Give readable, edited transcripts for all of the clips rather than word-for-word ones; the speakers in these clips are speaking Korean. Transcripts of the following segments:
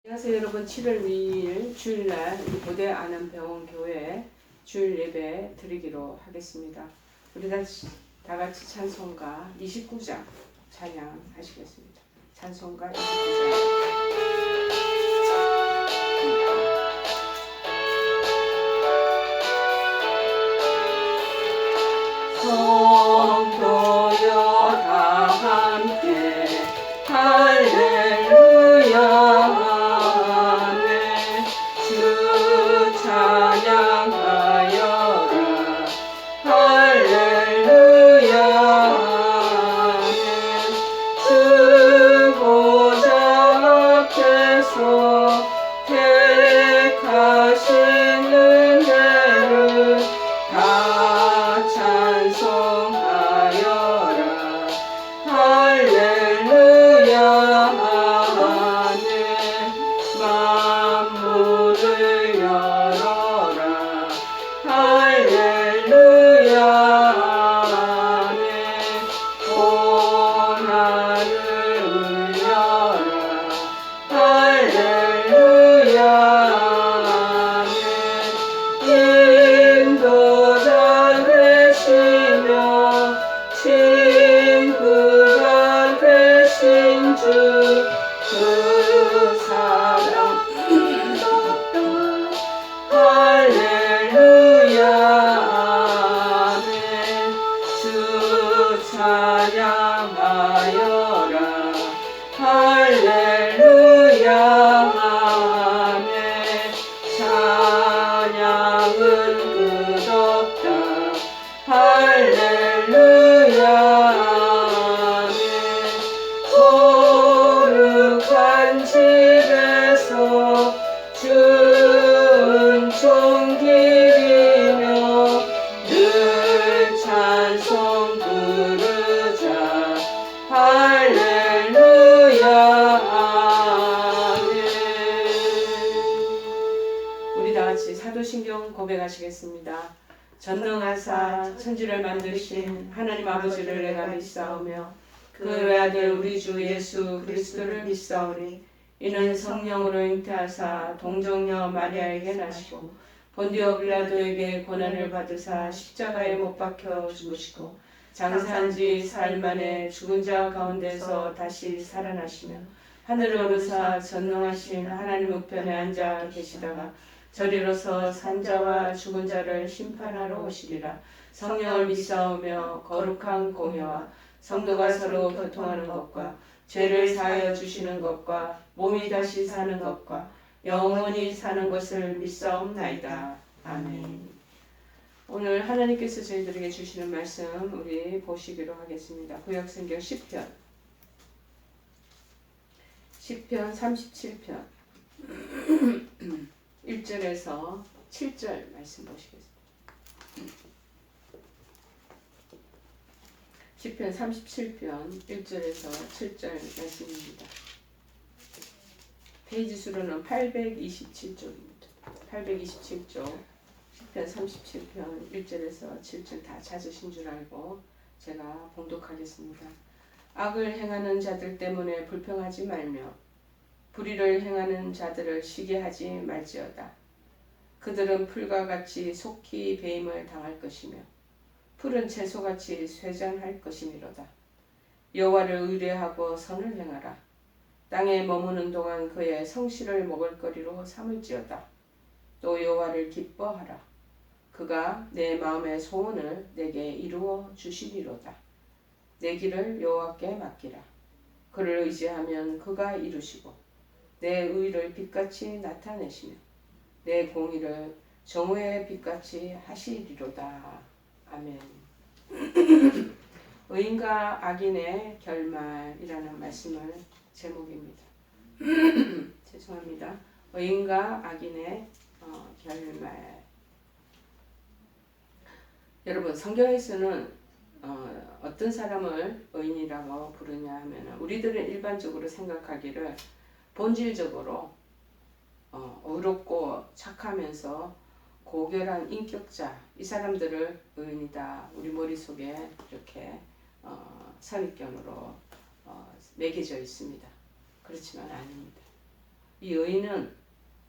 안녕하세요 여러분. 7월 2일 주일날 고대 안암병원 교회에 주일 예배 드리기로 하겠습니다. 우리 다 같이 찬송가 29장 찬양하시겠습니다. 찬송가 29장. 성도여 다 함께 할렐루야 찬양하여라 할렐루야 주보좌 앞에서 택하시는 대를 다 찬송하여라 할렐루야 만물을 열어라 할렐루야 고난을 울려라 할렐루야 인도자 되시며 친구가 되신 주 그 사랑 할렐루야 아멘 주 찬양하여라 할렐루야 아멘 찬양은 끝없다 할렐루야 아멘 거룩한 집에서 은총 기리며 늘 찬송 부르자 할렐루야 아멘. 우리 다같이 사도신경 고백하시겠습니다. 전능하사 천지를 만드신 하나님 아버지를 내가 믿사오며 그 외아들 우리 주 예수 그리스도를 믿사오니 이는 성령으로 잉태하사 동정녀 마리아에게 나시고 본디오 빌라도에게 고난을 받으사 십자가에 못 박혀 죽으시고 장사한 지 사흘 만에 죽은 자 가운데서 다시 살아나시며 하늘을 오르사 전능하신 하나님 우편에 앉아 계시다가 저리로서 산자와 죽은 자를 심판하러 오시리라. 성령을 믿사오며 거룩한 공회와 성도가 서로 교통하는 것과 죄를 사하여 주시는 것과 몸이 다시 사는 것과 영원히 사는 것을 믿사옵나이다. 아멘. 오늘 하나님께서 저희들에게 주시는 말씀 우리 보시기로 하겠습니다. 구약성경 10편 37편 1절에서 7절 말씀 보시겠습니다. 10편 37편 1절에서 7절 말씀입니다. 페이지 수로는 827쪽입니다. 827쪽 10편 37편 1절에서 7절 다 찾으신 줄 알고 제가 봉독하겠습니다. 악을 행하는 자들 때문에 불평하지 말며 불의를 행하는 자들을 시기하지 말지어다. 그들은 풀과 같이 속히 배임을 당할 것이며 푸른 채소같이 쇠잔할 것이미로다. 여호와를 의뢰하고 선을 행하라. 땅에 머무는 동안 그의 성실을 먹을거리로 삼을지어다. 또 여호와를 기뻐하라. 그가 내 마음의 소원을 내게 이루어 주시리로다. 내 길을 여호와께 맡기라. 그를 의지하면 그가 이루시고 내 의를 빛같이 나타내시며 내 공의를 정오의 빛같이 하시리로다. 아멘. 의인과 악인의 결말이라는 말씀을 제목입니다. 죄송합니다. 의인과 악인의 결말. 여러분 성경에서는 어떤 사람을 의인이라고 부르냐 하면 우리들은 일반적으로 생각하기를 본질적으로 의롭고 착하면서 고결한 인격자, 이 사람들을 의인이다 우리 머릿속에 이렇게 선입견으로 매겨져 있습니다. 그렇지만 아닙니다. 이 의인은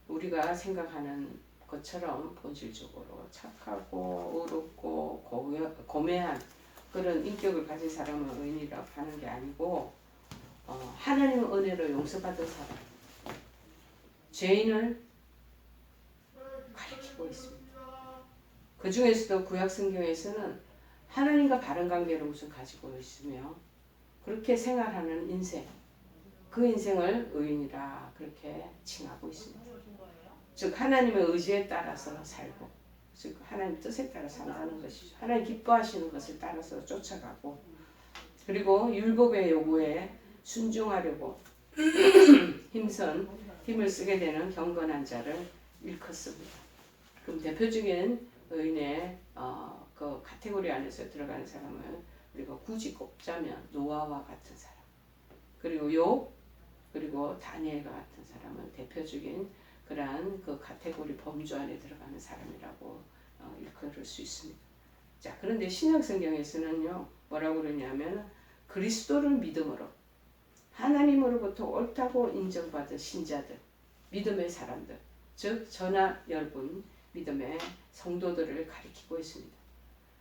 우리가 생각하는 것처럼 본질적으로 착하고 의롭고 고매한 그런 인격을 가진 사람을 의인이라고 하는 게 아니고 하나님의 은혜로 용서받은 사람, 죄인을 가리키고 있습니다. 그 중에서도 구약 성경에서는 하나님과 바른 관계를 우선 가지고 있으며 그렇게 생활하는 인생, 그 인생을 의인이라 그렇게 칭하고 있습니다. 즉 하나님의 의지에 따라서 살고, 즉 하나님 뜻에 따라 산다는 것이죠. 하나님 기뻐하시는 것을 따라서 쫓아가고, 그리고 율법의 요구에 순종하려고 힘을 쓰게 되는 경건한 자를 일컫습니다. 그럼 대표적인 의인의 그 카테고리 안에서 들어가는 사람은 우리가 굳이 꼽자면 노아와 같은 사람, 그리고 욥, 그리고 다니엘과 같은 사람은 대표적인 그러한 그 카테고리 범주 안에 들어가는 사람이라고 일컬을 수 있습니다. 자, 그런데 신약 성경에서는요 뭐라고 그러냐면 그리스도를 믿음으로 하나님으로부터 옳다고 인정받은 신자들, 믿음의 사람들, 즉 저나 여러분 믿음의 성도들을 가리키고 있습니다.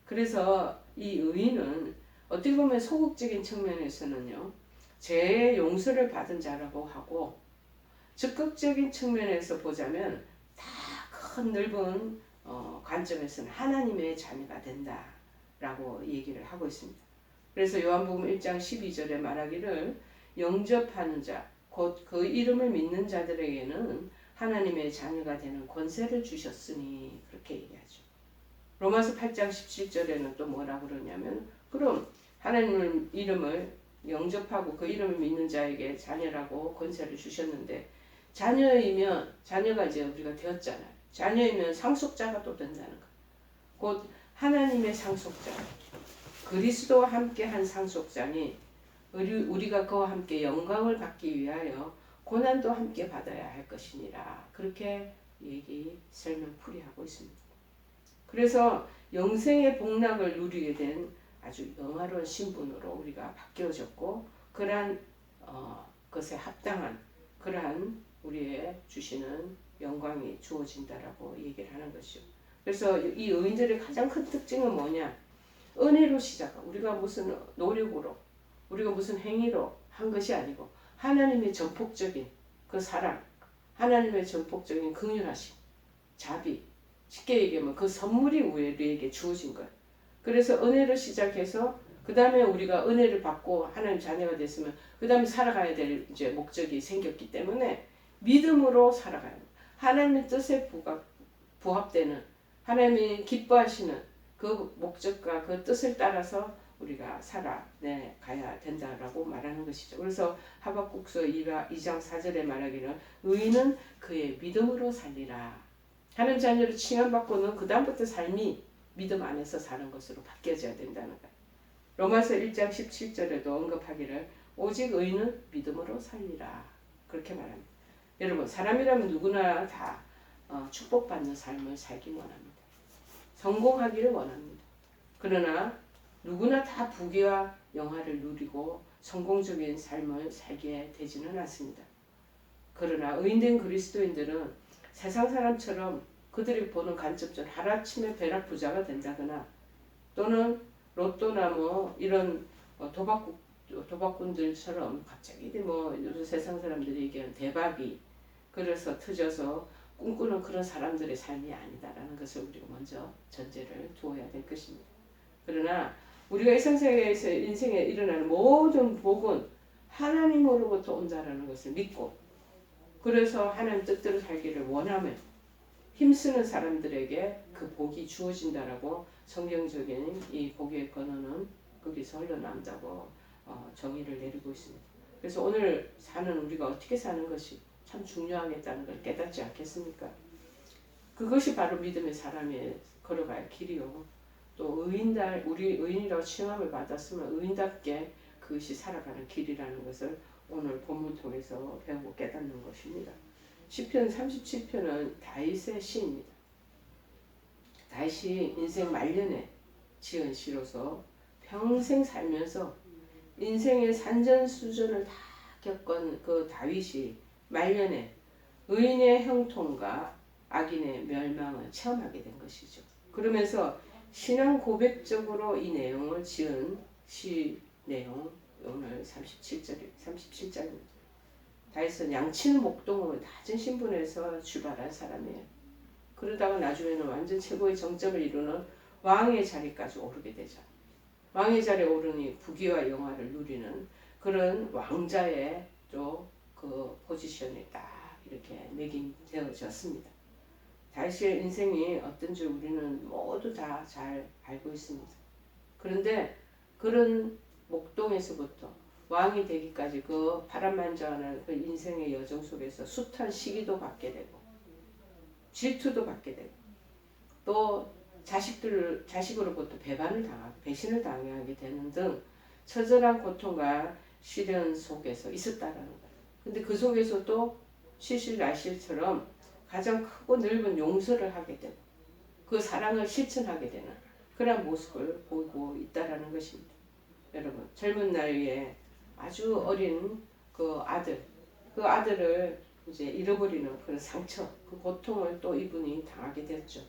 그래서 이 의인은 어떻게 보면 소극적인 측면에서는요 죄의 용서를 받은 자라고 하고, 적극적인 측면에서 보자면 다 큰 넓은 관점에서는 하나님의 자녀가 된다라고 얘기를 하고 있습니다. 그래서 요한복음 1장 12절에 말하기를 영접하는 자, 곧 그 이름을 믿는 자들에게는 하나님의 자녀가 되는 권세를 주셨으니 그렇게 얘기하죠. 로마서 8장 17절에는 또 뭐라고 그러냐면 그럼 하나님의 이름을 영접하고 그 이름을 믿는 자에게 자녀라고 권세를 주셨는데, 자녀이면 자녀가 이제 우리가 되었잖아요. 자녀이면 상속자가 또 된다는 거. 곧 하나님의 상속자, 그리스도와 함께 한 상속자니 우리가 그와 함께 영광을 받기 위하여 고난도 함께 받아야 할 것이니라. 그렇게 설명 풀이하고 있습니다. 그래서 영생의 복락을 누리게 된 아주 영화로운 신분으로 우리가 바뀌어졌고, 그러한 것에 합당한 그러한 우리의 주시는 영광이 주어진다라고 얘기를 하는 것이죠. 그래서 이 의인들의 가장 큰 특징은 뭐냐? 은혜로 시작하고, 우리가 무슨 노력으로, 우리가 무슨 행위로 한 것이 아니고 하나님의 전폭적인 그 사랑, 하나님의 전폭적인 긍휼하심, 자비, 쉽게 얘기하면 그 선물이 우리에게 주어진 거예요. 그래서 은혜로 시작해서 그 다음에 우리가 은혜를 받고 하나님 자녀가 됐으면 그 다음에 살아가야 될 이제 목적이 생겼기 때문에 믿음으로 살아가야 합니다. 하나님의 뜻에 부합되는, 하나님이 기뻐하시는 그 목적과 그 뜻을 따라서 우리가 살아가야 된다라고 말하는 것이죠. 그래서 하박국서 2장 4절에 말하기를 의인은 그의 믿음으로 살리라. 하나님 자녀로 칭함받고는 그 다음부터 삶이 믿음 안에서 사는 것으로 바뀌어져야 된다는 거예요. 로마서 1장 17절에도 언급하기를 오직 의인은 믿음으로 살리라. 그렇게 말합니다. 여러분, 사람이라면 누구나 다 축복받는 삶을 살기 원합니다. 성공하기를 원합니다. 그러나 누구나 다 부귀와 영화를 누리고 성공적인 삶을 살게 되지는 않습니다. 그러나 의인된 그리스도인들은 세상 사람처럼 그들이 보는 관점처럼 하루아침에 벼락 부자가 된다거나 또는 로또나 뭐 이런 도박꾼들처럼 갑자기 뭐 요즘 세상 사람들이 얘기하는 대박이 그래서 터져서 꿈꾸는 그런 사람들의 삶이 아니다라는 것을 우리가 먼저 전제를 두어야 될 것입니다. 그러나 우리가 이 세상에서 인생에 일어나는 모든 복은 하나님으로부터 온다라는 것을 믿고, 그래서 하나님 뜻대로 살기를 원하며 힘쓰는 사람들에게 그 복이 주어진다라고 성경적인 이 복의 근원은 거기서 흘러나온다고 정의를 내리고 있습니다. 그래서 오늘 사는 우리가 어떻게 사는 것이 참 중요하겠다는 걸 깨닫지 않겠습니까? 그것이 바로 믿음의 사람이 걸어갈 길이요. 또 우리 의인이라고 칭함을 받았으면 의인답게 그것이 살아가는 길이라는 것을 오늘 본문 통해서 배우고 깨닫는 것입니다. 시편 37편은 다윗의 시입니다. 다윗이 인생 말년에 지은 시로서 평생 살면서 인생의 산전수전을 다 겪은 그 다윗이 말년에 의인의 형통과 악인의 멸망을 체험하게 된 것이죠. 그러면서 신앙 고백적으로 이 내용을 지은 시 내용 오늘 37절입니다. 다윗은 양치는 목동으로 낮은 신분에서 출발한 사람이에요. 그러다가 나중에는 완전 최고의 정점을 이루는 왕의 자리까지 오르게 되죠. 왕의 자리에 오르니 부귀와 영화를 누리는 그런 왕자의 또 그 포지션이 딱 이렇게 매김되어졌습니다. 다윗의 인생이 어떤 줄 우리는 모두 다 잘 알고 있습니다. 그런데 그런 목동에서부터 왕이 되기까지 그 파란만장한 그 인생의 여정 속에서 숱한 시기도 받게 되고 질투도 받게 되고 또 자식으로부터 배반을 당하고 배신을 당하게 되는 등 처절한 고통과 시련 속에서 있었다라는 거예요. 근데 그 속에서 또 시실라실처럼 가장 크고 넓은 용서를 하게 되고 그 사랑을 실천하게 되는 그런 모습을 보이고 있다라는 것입니다. 여러분 젊은 나이에 아주 어린 그 아들을 이제 잃어버리는 그런 상처, 그 고통을 또 이분이 당하게 됐죠.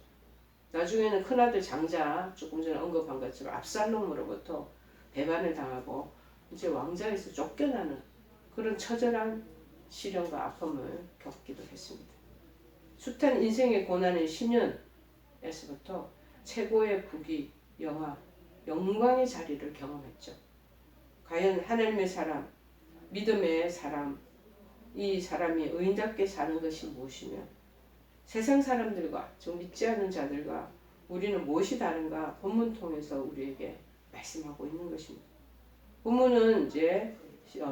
나중에는 큰아들 장자, 조금 전에 언급한 것처럼 압살롬으로부터 배반을 당하고 이제 왕자에서 쫓겨나는 그런 처절한 시련과 아픔을 겪기도 했습니다. 숱한 인생의 고난의 10년에서부터 최고의 부귀, 영광의 자리를 경험했죠. 과연 하나님의 사람, 믿음의 사람, 이 사람이 의인답게 사는 것이 무엇이며 세상 사람들과 좀 믿지 않는 자들과 우리는 무엇이 다른가 본문 통해서 우리에게 말씀하고 있는 것입니다. 본문은 이제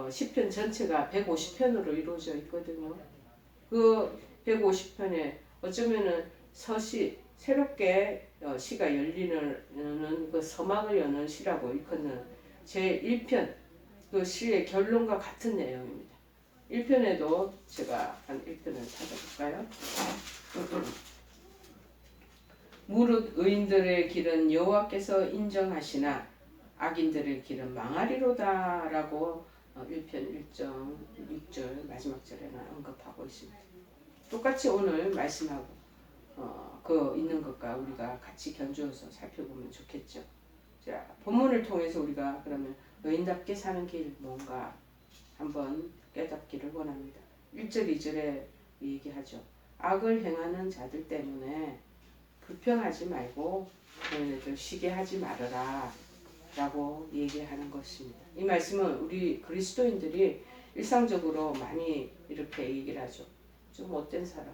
시편 전체가 150편으로 이루어져 있거든요. 그 150편에 어쩌면은 새롭게 시가 열리는 그 서막을 여는 시라고 일컫는 제1편 그 시의 결론과 같은 내용입니다. 1편에도 제가 한 1편을 찾아볼까요? 무릇 의인들의 길은 여호와께서 인정하시나 악인들의 길은 망하리로다 라고 1편 1.6절 마지막 절에는 언급하고 있습니다. 똑같이 오늘 말씀하고 그 있는 것과 우리가 같이 견주어서 살펴보면 좋겠죠. 자, 본문을 통해서 우리가 그러면 의인답게 사는 길 뭔가 한번 깨닫기를 원합니다. 1절 2절에 얘기하죠. 악을 행하는 자들 때문에 불평하지 말고 너희들 쉬게 하지 말아라 라고 얘기하는 것입니다. 이 말씀은 우리 그리스도인들이 일상적으로 많이 이렇게 얘기를 하죠. 좀 못된 사람,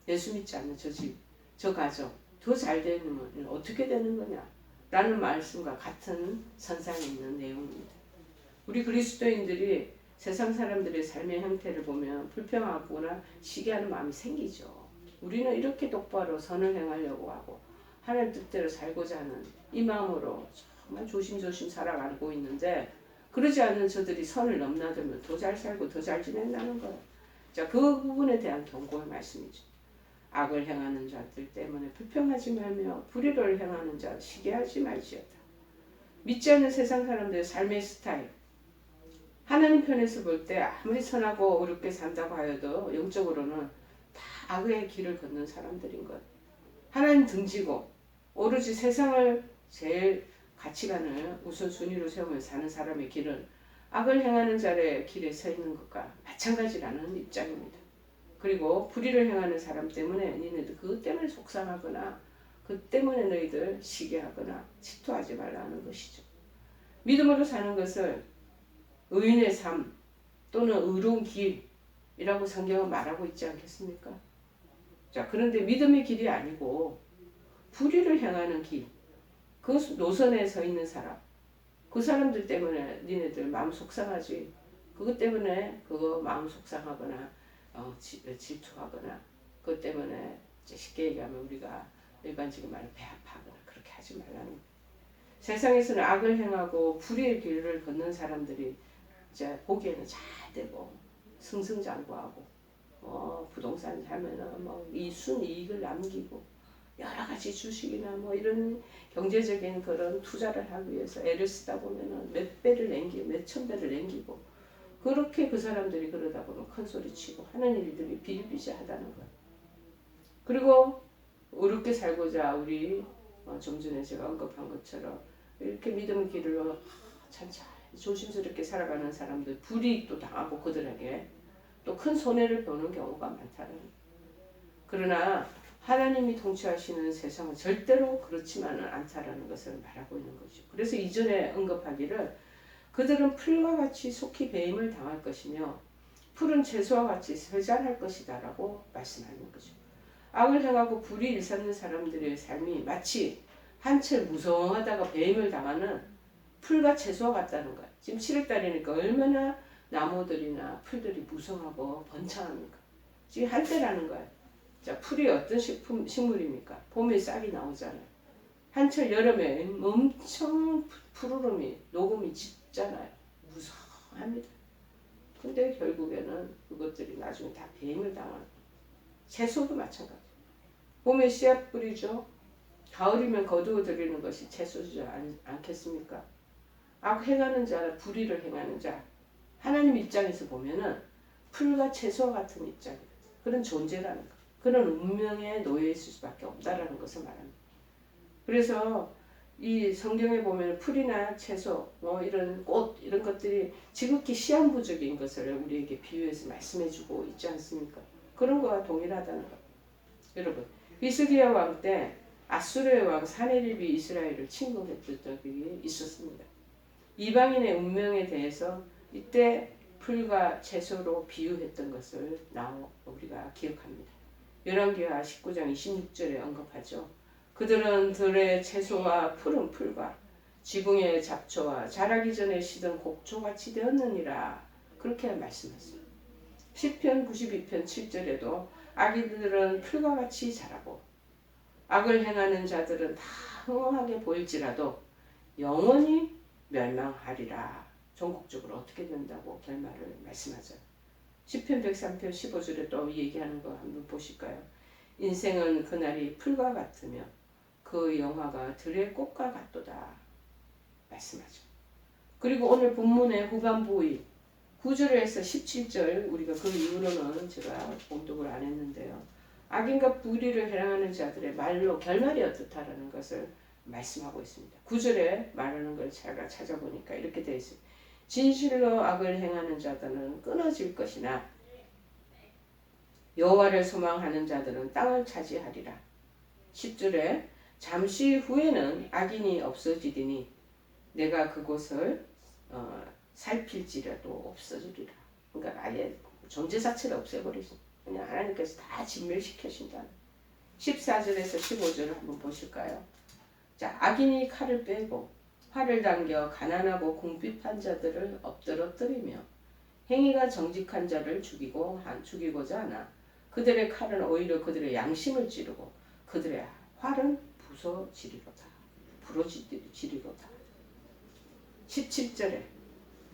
예수 믿지 않는 저 집, 저 가정 더 잘 되면 어떻게 되는 거냐 라는 말씀과 같은 선상에 있는 내용입니다. 우리 그리스도인들이 세상 사람들의 삶의 형태를 보면 불평하거나 시기하는 마음이 생기죠. 우리는 이렇게 똑바로 선을 행하려고 하고 하나님 뜻대로 살고자 하는 이 마음으로 정말 조심조심 살아가고 있는데 그러지 않는 저들이 선을 넘나들면 더 잘 살고 더 잘 지낸다는 거예요. 자, 그 부분에 대한 경고의 말씀이죠. 악을 행하는 자들 때문에 불평하지 말며 불의를 행하는 자 시기하지 말지어다. 믿지 않는 세상 사람들의 삶의 스타일 하나님 편에서 볼 때 아무리 선하고 어렵게 산다고 하여도 영적으로는 다 악의 길을 걷는 사람들인 것. 하나님 등지고 오로지 세상을 제일 가치관을 우선순위로 세우며 사는 사람의 길은 악을 행하는 자의 길에 서 있는 것과 마찬가지라는 입장입니다. 그리고 불의를 행하는 사람 때문에 니네들 그것 때문에 속상하거나 그 때문에 너희들 시기하거나 질투하지 말라는 것이죠. 믿음으로 사는 것을 의인의 삶 또는 의로운 길이라고 성경은 말하고 있지 않겠습니까? 자, 그런데 믿음의 길이 아니고 불의를 행하는 길, 그 노선에 서 있는 사람, 그 사람들 때문에 니네들 마음 속상하지. 그것 때문에 그거 마음 속상하거나 질투하거나 그것 때문에 쉽게 얘기하면 우리가 일반적인 말로 배 아파하거나 그렇게 하지 말라는 거예요. 세상에서는 악을 행하고 불의의 길을 걷는 사람들이 이제 보기에는 잘 되고 승승장구하고 부동산 하면은 이익을 남기고 여러 가지 주식이나 이런 경제적인 그런 투자를 하기 위해서 애를 쓰다 보면은 몇 배를 남기고 몇 천 배를 남기고 그렇게 그 사람들이 그러다 보면 큰 소리 치고 하는 일들이 비일비재하다는 거예요. 그리고 어렵게 살고자 우리 좀 전에 제가 언급한 것처럼 이렇게 믿음의 길을 찬찬히 조심스럽게 살아가는 사람들 불이익도 당하고 그들에게 또 큰 손해를 보는 경우가 많다는 거예요. 그러나 하나님이 통치하시는 세상은 절대로 그렇지만은 않다라는 것을 말하고 있는 거죠. 그래서 이전에 언급하기를 그들은 풀과 같이 속히 배임을 당할 것이며 풀은 채소와 같이 쇠잔할 것이다 라고 말씀하는 거죠. 악을 행하고 불이 일삼는 사람들의 삶이 마치 한철 무성하다가 배임을 당하는 풀과 채소와 같다는 거예요. 지금 7월달이니까 얼마나 나무들이나 풀들이 무성하고 번창합니까? 지금 한때라는 거예요. 자, 풀이 어떤 식물입니까? 봄에 싹이 나오잖아요. 한철 여름에 엄청 푸르름이 녹음이 짙잖아요. 무성합니다. 근데 결국에는 그것들이 나중에 다 배임을 당하는 채소도 마찬가지. 봄에 씨앗 뿌리죠. 가을이면 거두어들이는 것이 채소지 않겠습니까? 악 행하는 자, 불의를 행하는 자, 하나님 입장에서 보면은 풀과 채소와 같은 입장이에요. 그런 존재라는 거. 그런 운명에 놓여 있을 수밖에 없다라는 것을 말합니다. 그래서 이 성경에 보면 풀이나 채소, 이런 꽃 이런 것들이 지극히 시한부적인 것을 우리에게 비유해서 말씀해주고 있지 않습니까? 그런 거와 동일하다는 것. 여러분, 히스기야 왕 때 아수르의 왕 사네립이 이스라엘을 침공했던 적이 있었습니다. 이방인의 운명에 대해서 이때 풀과 채소로 비유했던 것을 우리가 기억합니다. 열왕기하 19장 26절에 언급하죠. 그들은 들의 채소와 푸른 풀과 지붕의 잡초와 자라기 전에 시든 곡초같이 되었느니라. 그렇게 말씀했습니다. 시편 92편 7절에도 악인들은 풀과 같이 자라고 악을 행하는 자들은 다 흥하게 보일지라도 영원히 멸망하리라. 전국적으로 어떻게 된다고 결말을 말씀하죠. 시편 103편 15절에 또 얘기하는 거 한번 보실까요? 인생은 그날이 풀과 같으며 그 영화가 들의 꽃과 같도다 말씀하죠. 그리고 오늘 본문의 후반부의 9절에서 17절 우리가 그 이후로는 제가 봉독을 안 했는데요. 악인과 불의를 행하는 자들의 말로 결말이 어떻다라는 것을 말씀하고 있습니다. 9절에 말하는 걸 제가 찾아보니까 이렇게 되어 있습니다. 진실로 악을 행하는 자들은 끊어질 것이나 여호와를 소망하는 자들은 땅을 차지하리라. 10절에 잠시 후에는 악인이 없어지리니 내가 그곳을 살필지라도 없어지리라. 그러니까 아예 존재 자체를 없애버리신 그냥 하나님께서 다 진멸시켜신다. 14절에서 15절을 한번 보실까요? 자, 악인이 칼을 빼고 활을 당겨 가난하고 궁핍한 자들을 엎드러뜨리며 행위가 정직한 자를 죽이고자 하나 그들의 칼은 오히려 그들의 양심을 찌르고 그들의 활은 부서지리로다. 17절에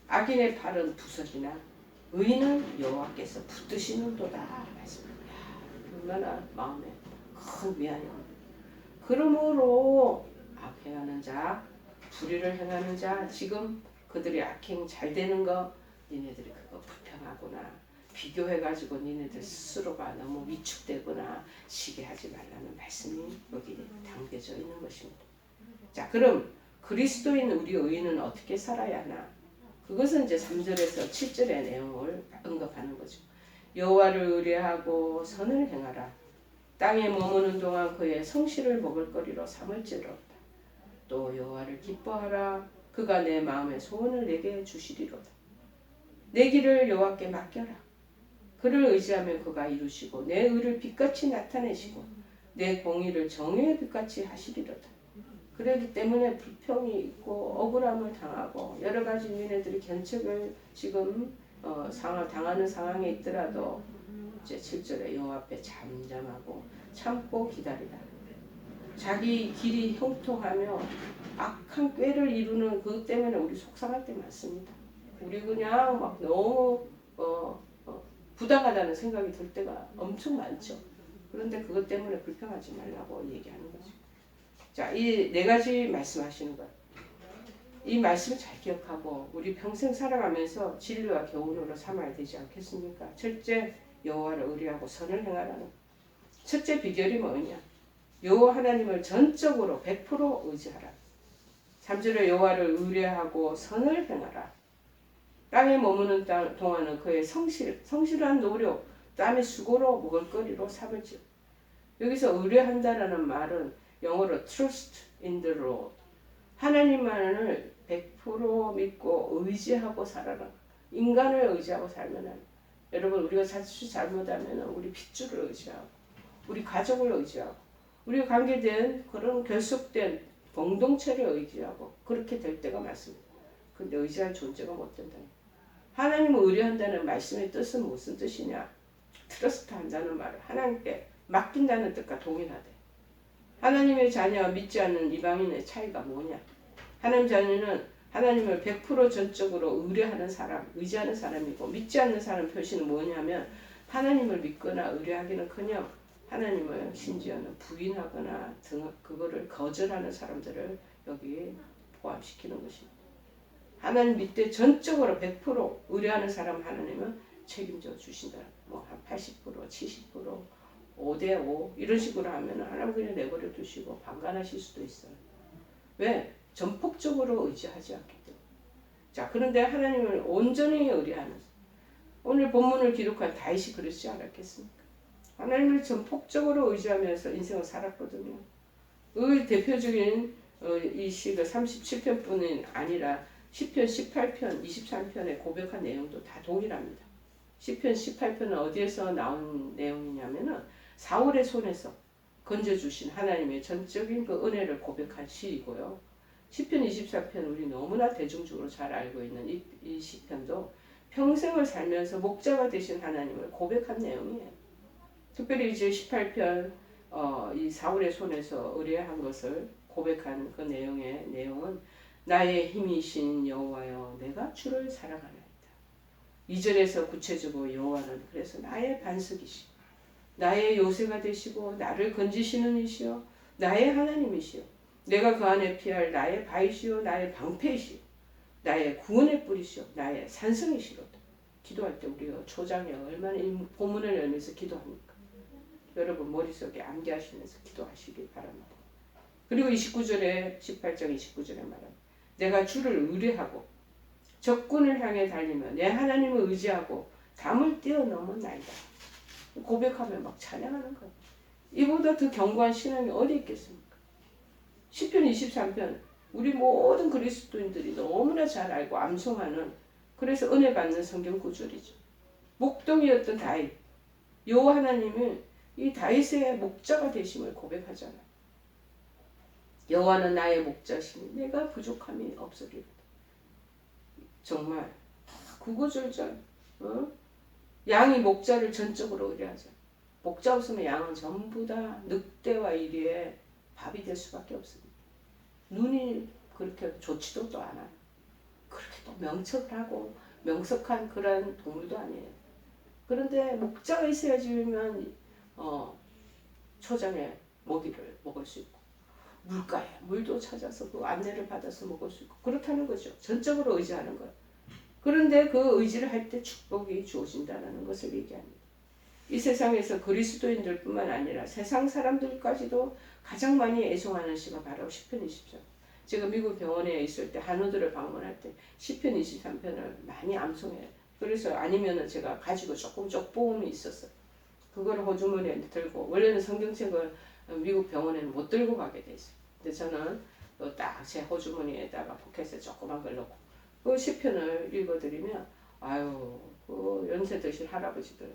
악인의 팔은 부서지나 의인은 여호와께서 붙드시는도다 말씀합니다. 얼마나 마음에 큰 위안이 옵니다. 그러므로 악행하는 자, 불의를 행하는 자, 지금 그들이 악행 잘 되는 거 니네들이 그거 불평하구나. 비교해가지고 니네들 스스로가 너무 위축되거나 시기하지 말라는 말씀이 여기 담겨져 있는 것입니다. 자, 그럼 그리스도인 우리 의인은 어떻게 살아야 하나? 그것은 이제 3절에서 7절의 내용을 언급하는 거죠. 여호와를 의뢰하고 선을 행하라. 땅에 머무는 동안 그의 성실을 먹을거리로 삼을지로다. 또 여호와를 기뻐하라. 그가 내 마음의 소원을 내게 주시리로다. 내 길을 여호와께 맡겨라. 그를 의지하면 그가 이루시고 내 의를 빛같이 나타내시고 내 공의를 정의의 빛같이 하시리로다. 그렇기 때문에 불평이 있고 억울함을 당하고 여러 가지 니네들이 견책을 지금 당하는 상황에 있더라도 이제 7절에 여호와 앞에 잠잠하고 참고 기다리라. 자기 길이 형통하며 악한 꾀를 이루는 그것 때문에 우리 속상할 때 많습니다. 우리 그냥 막 너무 부당하다는 생각이 들 때가 엄청 많죠. 그런데 그것 때문에 불평하지 말라고 얘기하는 거죠. 자, 이 네 가지 말씀하시는 거예요. 이 말씀을 잘 기억하고 우리 평생 살아가면서 진리와 교훈으로 삼아야 되지 않겠습니까? 첫째, 여호와를 의뢰하고 선을 행하라는 첫째 비결이 뭐냐? 여호와 하나님을 전적으로 100% 의지하라. 3절에 여호와를 의뢰하고 선을 행하라. 땅에 머무는 동안은 그의 성실한 노력, 땀의 수고로 먹을거리로 삼을지어. 여기서 의뢰한다라는 말은 영어로 trust in the Lord. 하나님만을 100% 믿고 의지하고 살아라. 인간을 의지하고 살면 안 돼. 여러분 우리가 자칫 잘못하면 우리 핏줄을 의지하고 우리 가족을 의지하고 우리가 관계된 그런 결속된 공동체를 의지하고 그렇게 될 때가 많습니다. 근데 의지할 존재가 못 된다. 하나님을 의뢰한다는 말씀의 뜻은 무슨 뜻이냐? 트러스트 한다는 말은 하나님께 맡긴다는 뜻과 동일하대. 하나님의 자녀와 믿지 않는 이방인의 차이가 뭐냐? 하나님 자녀는 하나님을 100% 전적으로 의뢰하는 사람, 의지하는 사람이고 믿지 않는 사람 표시는 뭐냐면 하나님을 믿거나 의뢰하기는커녕 하나님을 심지어는 부인하거나 그거를 거절하는 사람들을 여기 포함시키는 것입니다. 하나님 믿되 전적으로 100% 의뢰하는 사람 하나님은 책임져 주신다. 뭐 한 80%, 70%, 5대5 이런 식으로 하면 하나님 그냥 내버려 두시고 방관하실 수도 있어요. 왜? 전폭적으로 의지하지 않기 때문에. 자, 그런데 하나님을 온전히 의뢰하는 오늘 본문을 기록한 다윗이 그러지 않았겠습니까? 하나님을 전폭적으로 의지하면서 인생을 살았거든요. 그 대표적인 이 시가 37편뿐이 아니라 시편 18편, 23편에 고백한 내용도 다 동일합니다. 시편 18편은 어디에서 나온 내용이냐면은 사울의 손에서 건져주신 하나님의 전적인 그 은혜를 고백한 시이고요. 시편 24편 우리 너무나 대중적으로 잘 알고 있는 이 시편도 평생을 살면서 목자가 되신 하나님을 고백한 내용이에요. 특별히 이제 18편 이 사울의 손에서 의뢰한 것을 고백한 그 내용은 나의 힘이신 여호와여 내가 주를 사랑하나이다. 2절에서 구체적으로 여호와는 그래서 나의 반석이시고 나의 요새가 되시고 나를 건지시는 이시여 나의 하나님이시여 내가 그 안에 피할 나의 바위시여 나의 방패이시여 나의 구원의 뿌리시여 나의 산성이시로다. 기도할 때 우리가 초장에 얼마나 이 본문을 열면서 기도합니까? 여러분 머릿속에 암기하시면서 기도하시기 바랍니다. 그리고 29절에 18장 29절에 말합니다. 내가 주를 의뢰하고 적군을 향해 달리며 내 하나님을 의지하고 담을 뛰어넘은 나이다. 고백하며 막 찬양하는 거예요. 이보다 더 견고한 신앙이 어디 있겠습니까? 시편 23편 우리 모든 그리스도인들이 너무나 잘 알고 암송하는 그래서 은혜 받는 성경 구절이죠. 목동이었던 다윗 여호와 하나님은 이 다윗의 목자가 되심을 고백하잖아요. 여호와는 나의 목자시니 내가 부족함이 없으리로다. 정말 구구절절 양이 목자를 전적으로 의뢰하죠. 목자 없으면 양은 전부 다 늑대와 이리에 밥이 될 수밖에 없습니다. 눈이 그렇게 좋지도 또 않아요. 그렇게 또 명척하고 명석한 그런 동물도 아니에요. 그런데 목자가 있어야지만 초장에 먹이를 먹을 수 있고 물가에 물도 찾아서 그 안내를 받아서 먹을 수 있고 그렇다는 거죠. 전적으로 의지하는 것. 그런데 그 의지를 할 때 축복이 주어진다는 것을 얘기합니다. 이 세상에서 그리스도인들 뿐만 아니라 세상 사람들까지도 가장 많이 애송하는 시가 바로 시편 23편. 제가 미국 병원에 있을 때 한우들을 방문할 때 시편 23편을 많이 암송해요. 그래서 아니면은 제가 가지고 조금 쪽보음이 있었어요. 그걸 호주머니에 들고 원래는 성경책을 미국 병원에는 못 들고 가게 돼 있어요. 근데 저는 딱 제 호주머니에다가 포켓에 조그만 걸 넣고 그 시편을 읽어드리면 아유 그 연세 드신 할아버지들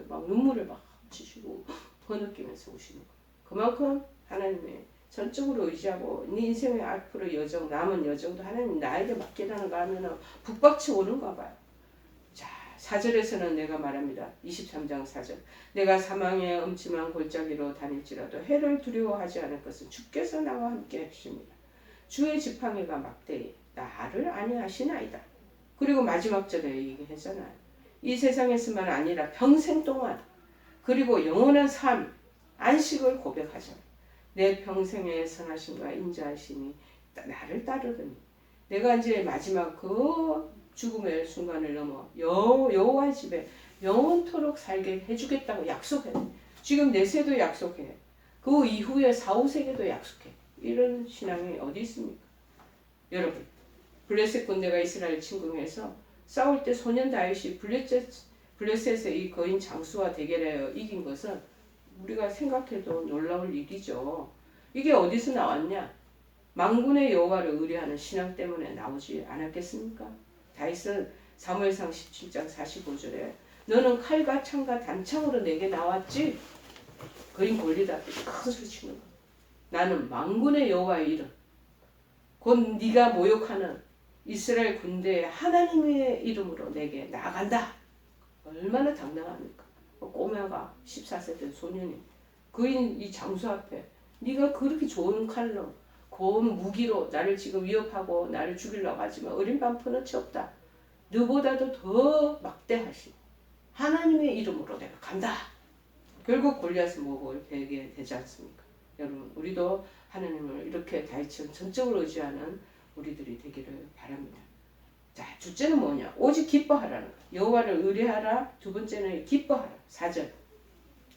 막 눈물을 막 치시고 퍼느끼면서 우시는 거예요. 그만큼 하나님의 전적으로 의지하고 네 인생의 앞으로 여정 남은 여정도 하나님 나에게 맡기라는가 하면은 북박치 오는가 봐요. 자 4절에서는 내가 말합니다. 23장 4절 내가 사망의 음침한 골짜기로 다닐지라도 해를 두려워하지 않을 것은 주께서 나와 함께 하십니다. 주의 지팡이가 막대히 나를 아니하시나이다. 그리고 마지막 절에 얘기했잖아요. 이 세상에서만 아니라 평생 동안 그리고 영원한 삶 안식을 고백하잖아요. 내 평생의 선하심과 인자하심이 나를 따르더니 내가 이제 마지막 그 죽음의 순간을 넘어 여호와의 집에 영원토록 살게 해주겠다고 약속해. 지금 내세도 약속해. 그 이후에 4, 5세기도 약속해. 이런 신앙이 어디 있습니까? 여러분, 블레셋 군대가 이스라엘 침공해서 싸울 때 소년 다윗이 블레셋의 이 거인 장수와 대결하여 이긴 것은 우리가 생각해도 놀라울 일이죠. 이게 어디서 나왔냐? 만군의 여호와를 의뢰하는 신앙 때문에 나오지 않았겠습니까? 다윗은 사무엘상 17장 45절에 너는 칼과 창과 단창으로 내게 나왔지? 거인 골리앗이 큰 소리 치는 거야. 나는 만군의 여호와의 이름 곧 네가 모욕하는 이스라엘 군대의 하나님의 이름으로 내게 나간다. 얼마나 당당합니까? 꼬마가 14세 된 소년이 거인 이 장수 앞에 네가 그렇게 좋은 칼로 고운 무기로 나를 지금 위협하고 나를 죽이려고 하지만 어린 반푼어치 없다. 너보다도 더 막대하신 하나님의 이름으로 내가 간다. 결국 골리앗은 목을 베게 되지 않습니까? 여러분, 우리도 하나님을 이렇게 다윗처럼 전적으로 의지하는 우리들이 되기를 바랍니다. 자, 둘째는 뭐냐? 오직 기뻐하라는 거. 여호와를 의뢰하라. 두 번째는 기뻐하라. 4절.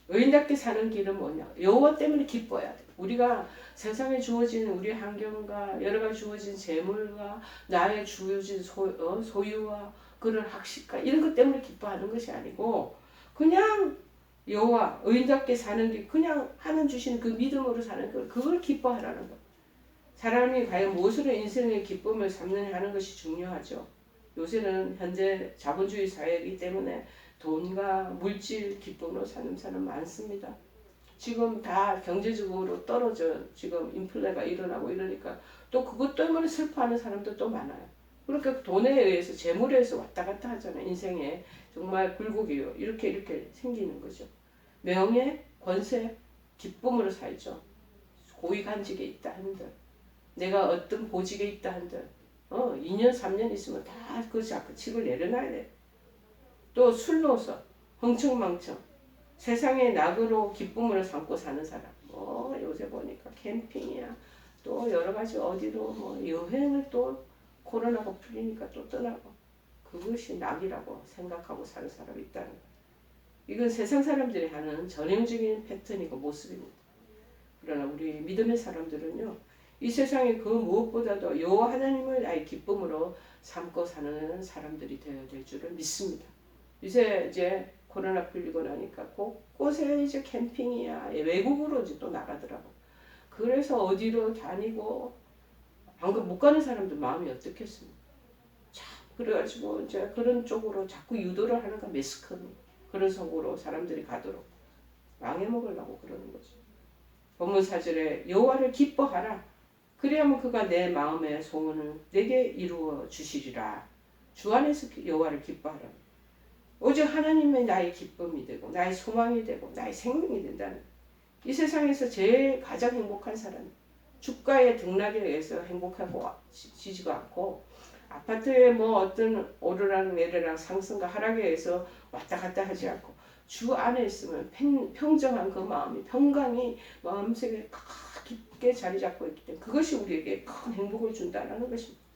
의인답게 사는 길은 뭐냐? 여호와 때문에 기뻐해야 돼. 우리가 세상에 주어진 우리 환경과 여러 가지 주어진 재물과 나의 주어진 소유와 그런 학식과 이런 것 때문에 기뻐하는 것이 아니고 그냥 여호와 의인답게 사는 길 그냥 하는 주시는 그 믿음으로 사는 걸 그걸 기뻐하라는 것. 사람이 과연 무엇으로 인생의 기쁨을 삼느냐 하는 것이 중요하죠. 요새는 현재 자본주의 사회이기 때문에 돈과 물질 기쁨으로 사는 사람 많습니다. 지금 다 경제적으로 떨어져 지금 인플레가 일어나고 이러니까 또 그것 때문에 슬퍼하는 사람도 또 많아요. 그러니까 돈에 의해서 재물에 의해서 왔다 갔다 하잖아요. 인생에 정말 굴곡이요. 이렇게 생기는 거죠. 명예, 권세, 기쁨으로 살죠. 고위간직에 있다 한들 내가 어떤 보직에 있다 한들 2년 3년 있으면 다 그 책을 내려놔야 돼. 또 술로서 흥청망청 세상의 낙으로 기쁨으로 삼고 사는 사람 요새 보니까 캠핑이야 또 여러 가지 어디로 여행을 또 코로나가 풀리니까 또 떠나고 그것이 낙이라고 생각하고 사는 사람이 있다는 거예요. 이건 세상 사람들이 하는 전형적인 패턴이고 모습입니다. 그러나 우리 믿음의 사람들은요. 이 세상에 그 무엇보다도 여호와 하나님을 나의 기쁨으로 삼고 사는 사람들이 되어야 될 줄을 믿습니다. 요새 이제 코로나 풀리고 나니까 곳곳에 이제 캠핑이야 외국으로 이제 또 나가더라고. 그래서 어디로 다니고 방금 못 가는 사람들 마음이 어떻겠습니까? 참 그래가지고 이제 그런 쪽으로 자꾸 유도를 하는 거야. 매스컴이 그런 속으로 사람들이 가도록 망해먹으려고 그러는 거지. 본문 4절에 여호와를 기뻐하라. 그래야만 그가 내 마음의 소원을 내게 이루어 주시리라. 주 안에서 여호와를 기뻐하라. 오직 하나님의 나의 기쁨이 되고 나의 소망이 되고 나의 생명이 된다는 이 세상에서 제일 가장 행복한 사람 주가의 등락에 의해서 행복하고 지지가 않고 아파트에 어떤 오르락 내리락 상승과 하락에 의해서 왔다 갔다 하지 않고 주 안에 있으면 평정한 그 마음이 평강이 마음속에 깊게 자리 잡고 있기 때문에 그것이 우리에게 큰 행복을 준다는 것입니다.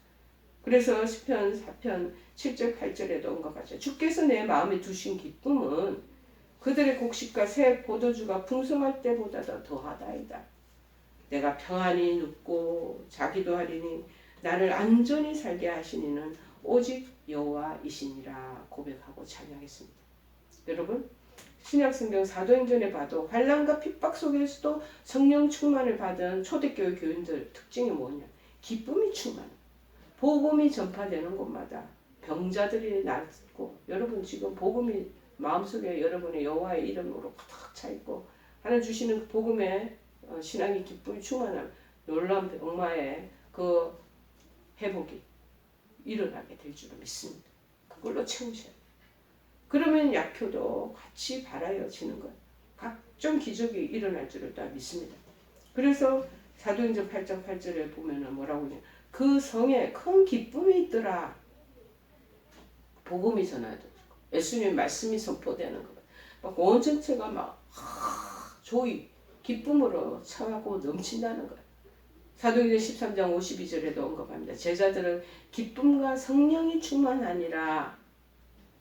그래서 시편 4편 7절 8절에도 온것 같죠. 주께서 내 마음에 두신 기쁨은 그들의 곡식과 새 포도주가 풍성할 때보다 더하다이다. 내가 평안히 눕고 자기도 하리니 나를 안전히 살게 하시니는 오직 여호와이시니라 고백하고 찬양했습니다. 여러분 신약성경 사도행전에 봐도 환난과 핍박 속에서도 성령 충만을 받은 초대교회 교인들 특징이 뭐냐? 기쁨이 충만. 복음이 전파되는 곳마다 병자들이 낫고 여러분 지금 복음이 마음속에 여러분의 여호와의 이름으로 가득 차 있고 하나님 주시는 그 복음의 신앙의 기쁨이 충만한 놀라운 병마의 그 회복이 일어나게 될 줄을 믿습니다. 그걸로 채우셔야 돼요. 그러면 약효도 같이 발하여지는 것, 각종 기적이 일어날 줄을 다 믿습니다. 그래서 사도행전 8장 8절에 보면은 뭐라고 하냐? 그 성에 큰 기쁨이 있더라. 복음이 전하되고 예수님의 말씀이 선포되는 것. 막 온 전체가 막 조이, 기쁨으로 차고 넘친다는 거예요. 사도행전 13장 52절에도 언급합니다. 제자들은 기쁨과 성령이 충만하니라.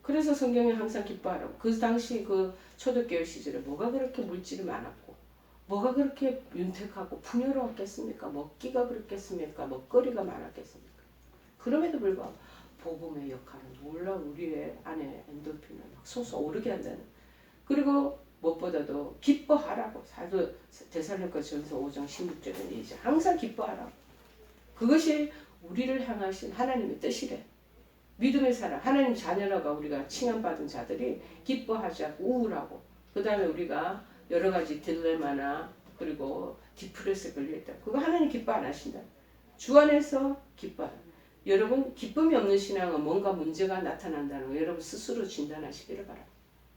그래서 성경에 항상 기뻐하라고. 그 당시 그 초대교회 시절에 뭐가 그렇게 물질이 많았고 뭐가 그렇게 윤택하고 풍요로웠겠습니까? 먹기가 그렇겠습니까? 먹거리가 많았겠습니까? 그럼에도 불구하고 복음의 역할은 놀라 우리의 안에 엔도핀을 막 솟아오르게 한다는. 그리고 무엇보다도 기뻐하라고. 사도 데살로니가전서 5장 16절에 이제 항상 기뻐하라고. 그것이 우리를 향하신 하나님의 뜻이래. 믿음의 사람, 하나님 자녀라가 우리가 칭함받은 자들이 기뻐하지 않고 우울하고, 그 다음에 우리가 여러 가지 딜레마나 그리고 디프레스에 걸려있다. 그거 하나님 기뻐 안 하신다. 주 안에서 기뻐하라. 여러분, 기쁨이 없는 신앙은 뭔가 문제가 나타난다는 거 여러분 스스로 진단하시기를 바랍니다.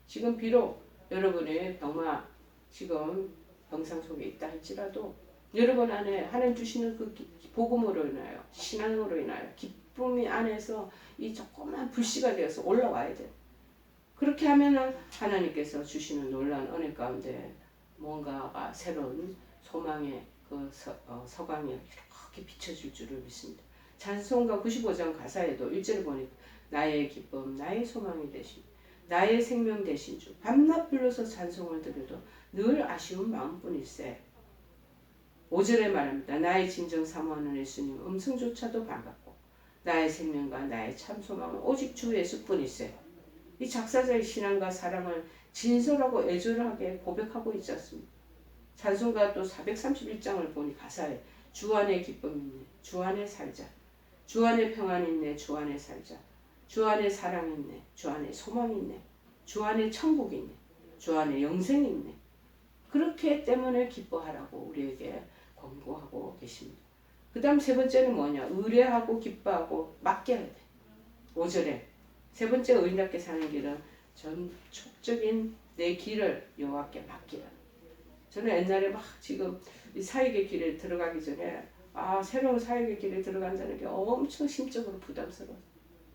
지금 비록 여러분의 병마 지금 병상 속에 있다 할지라도 여러분 안에 하나님 주시는 그 복음으로 인하여 신앙으로 인하여 기쁨이 안에서 이 조그만 불씨가 되어서 올라와야 돼요. 그렇게 하면은 하나님께서 주시는 놀라운 은혜 가운데 뭔가가 새로운 소망의 그 서광이 이렇게 비춰질 줄을 믿습니다. 찬송가 95장 가사에도 1절을 보니까 나의 기쁨, 나의 소망이 되신, 나의 생명 되신 주, 밤낮 불러서 찬송을 드려도 늘 아쉬운 마음뿐일세. 5절에 말합니다. 나의 진정 사모하는 예수님 음성조차도 반갑고 나의 생명과 나의 참 소망은 오직 주 예수뿐일세. 이 작사자의 신앙과 사랑을 진솔하고 애절하게 고백하고 있지 않습니까? 찬송가 또 431장을 보니 가사에 주 안에 기쁨이 있네, 주 안에 살자, 주 안에 평안이 있네, 주 안에 살자, 주 안에 사랑이 있네, 주 안에 소망이 있네, 주 안에 천국이 있네, 주 안에 영생이 있네. 그렇기 때문에 기뻐하라고 우리에게 권고하고 계십니다. 그 다음 세 번째는 뭐냐? 의뢰하고 기뻐하고 맡겨야 돼. 5절에 세 번째 의인답게 사는 길은 전촉적인 내 길을 여호와께 맡기라. 저는 옛날에 막 지금 이 사역의 길에 들어가기 전에 새로운 사역의 길에 들어간다는 게 엄청 심적으로 부담스러워.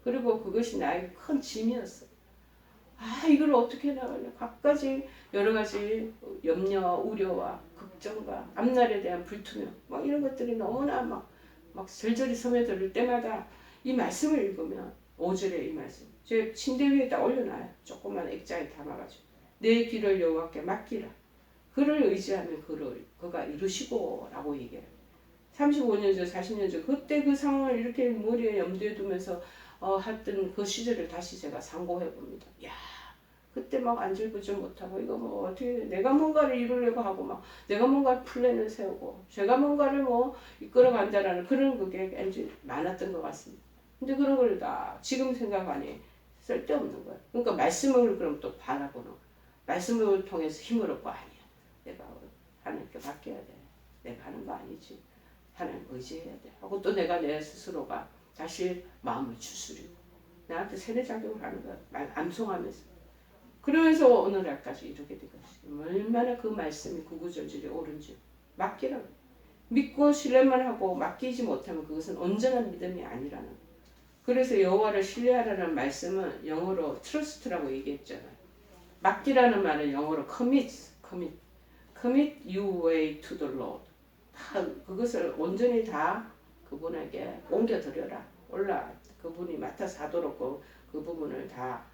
그리고 그것이 나에게 큰 짐이었어. 이걸 어떻게 나가냐. 각가지 여러 가지 염려와 우려와 걱정과 앞날에 대한 불투명 막 이런 것들이 너무나 막 절절히 스며들 때마다 이 말씀을 읽으면 5절에 이 말씀 제 침대 위에다 올려놔요. 조그만 액자에 담아가지고 내 길을 여호와께 맡기라. 그를 의지하면 그가 이루시고 라고 얘기해요. 35년 전 40년 전 그때 그 상황을 이렇게 머리에 염두에 두면서 했던 그 시절을 다시 제가 상고해 봅니다. 그때 막 안절부절 못하고 이거 뭐 어떻게 내가 뭔가를 이루려고 하고 막 내가 뭔가 플랜을 세우고 제가 뭔가를 뭐 이끌어간다라는 그런 그게 왠지 많았던 것 같습니다. 근데 그런 걸 다 지금 생각하니 쓸데없는 거예요. 그러니까 말씀을 그럼 또 바라보는 거예요. 말씀을 통해서 힘을 얻고 아니야. 내가 하나님께 맡겨야 돼. 내가 하는 거 아니지. 하나님 의지해야 돼. 하고 또 내가 내 스스로가 다시 마음을 추스리고 나한테 세뇌작용을 하는 거야. 암송하면서. 그러면서 오늘날까지 이렇게 된 것이 얼마나 그 말씀이 구구절절히 옳은지 맡기라고. 믿고 신뢰만 하고 맡기지 못하면 그것은 온전한 믿음이 아니라는 거예요. 그래서 여호와를 신뢰하라는 말씀은 영어로 trust라고 얘기했잖아요. 맡기라는 말은 영어로 commit your way to the Lord. 다 그것을 온전히 다 그분에게 옮겨드려라. 그분이 맡아서 하도록 그 부분을 다